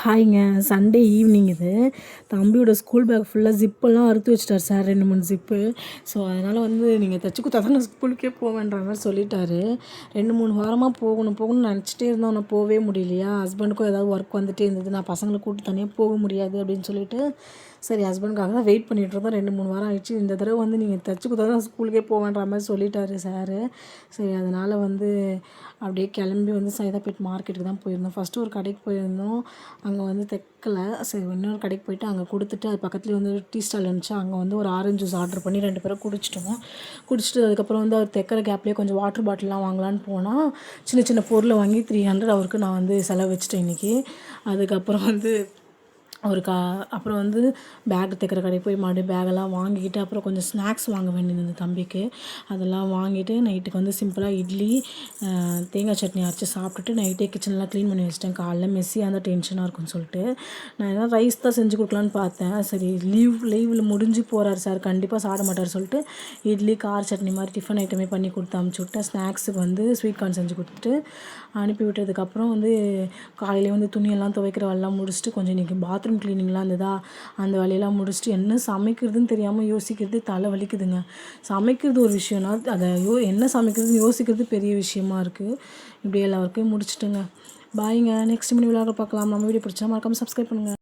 ஹாய்ங்க. Sunday evening இது. தம்பியோட school bag ஃபுல்லாக ஜிப்பெல்லாம் அறுத்து வச்சுட்டார் சார் 2, 3 ஜிப்பு. ஸோ அதனால் நீங்கள் தைச்சி கொடுத்தா தான் நான் ஸ்கூலுக்கே போவேன்ற மாதிரி சொல்லிட்டாரு. 2, 3 வாரமாக போகணும்னு நினச்சிட்டே இருந்தோம். ஆனால் போகவே முடியலையா. ஹஸ்பண்டுக்கும் ஏதாவது ஒர்க் வந்துட்டே இருந்தது. நான் பசங்களை கூப்பிட்டு தனியாக போக முடியாது அப்படின்னு சொல்லிட்டு சரி ஹஸ்பண்டுக்காக தான் வெயிட் பண்ணிகிட்ருந்தோம். 2, 3 வாரம் ஆயிடுச்சு. இந்த தடவை நீங்கள் தைச்சி கொடுத்தா தான் ஸ்கூலுக்கே போவேன்ற மாதிரி சொல்லிட்டாரு சார். சரி அதனால் அப்படியே கிளம்பி சைதாப்பேட் மார்க்கெட்டுக்கு தான் போயிருந்தோம். ஃபஸ்ட்டு ஒரு கடைக்கு போயிருந்தோம். அங்கே தைக்கல. சரி இன்னொரு கடைக்கு போயிட்டு அங்கே கொடுத்துட்டு அது பக்கத்துலேயே டீ ஸ்டால் இருந்துச்சு. அங்கே ஒரு ஆரஞ்சு ஜூஸ் ஆர்டர் பண்ணி 2 பேரும் குடிச்சிட்டு அதுக்கப்புறம் அவர் தைக்கிற கேப்லேயே கொஞ்சம் வாட்டர் பாட்டில்லாம் வாங்கலான்னு போனால் சின்ன சின்ன பொருளை வாங்கி 300 அவருக்கு நான் செலவு வச்சுட்டேன் இன்றைக்கி. அதுக்கப்புறம் அப்புறம் பேக் தைக்கிற கடைக்கு போய் மறுபடியும் பேகெல்லாம் வாங்கிக்கிட்டு அப்புறம் கொஞ்சம் ஸ்நாக்ஸ் வாங்க வேண்டியது தம்பிக்கு. அதெல்லாம் வாங்கிட்டு நைட்டுக்கு சிம்பிளாக இட்லி தேங்காய் சட்னி அரைச்சி சாப்பிட்டுட்டு நைட்டே கிச்சன்லாம் க்ளீன் பண்ணி வச்சிட்டேன். காலைல மெஸ்ஸியாக இருந்தால் டென்ஷனாக இருக்கும்னு சொல்லிட்டு நான் எதாவது ரைஸ் தான் செஞ்சு கொடுக்கலான்னு பார்த்தேன். சரி லீவில் முடிஞ்சு போகிறார் சார், கண்டிப்பாக சாப்பிட மாட்டார் சொல்லிட்டு இட்லி கார சட்னி மாதிரி டிஃபன் ஐட்டமே பண்ணி கொடுத்து அனுப்பிச்சி விட்டேன். ஸ்நாக்ஸுக்கு ஸ்வீட் கார்ன் செஞ்சு கொடுத்துட்டு அனுப்பி விட்டதுக்கப்புறம் காலையிலே துணியெல்லாம் துவைக்கிற வேலைலாம் முடிச்சுட்டு கொஞ்சம் இன்றைக்கி பாத்ரூம் க்ளீனிங்லாம் இருந்ததா அந்த வேலையெல்லாம் முடிச்சுட்டு என்ன சமைக்கிறதுன்னு தெரியாமல் யோசிக்கிறது தலை வலிக்குதுங்க. சமைக்கிறது ஒரு விஷயம்னா அதை என்ன சமைக்கிறதுன்னு யோசிக்கிறது பெரிய விஷயமா இருக்குது. இப்படி எல்லா ஒர்க்கையும் முடிச்சுட்டுங்க. பாய்ங்க. நெக்ஸ்ட் வீடியோவில் பார்க்கலாம். நம்ம வீடியோ பிடிச்சா மறக்காமல் சப்ஸ்கிரைப் பண்ணுங்கள்.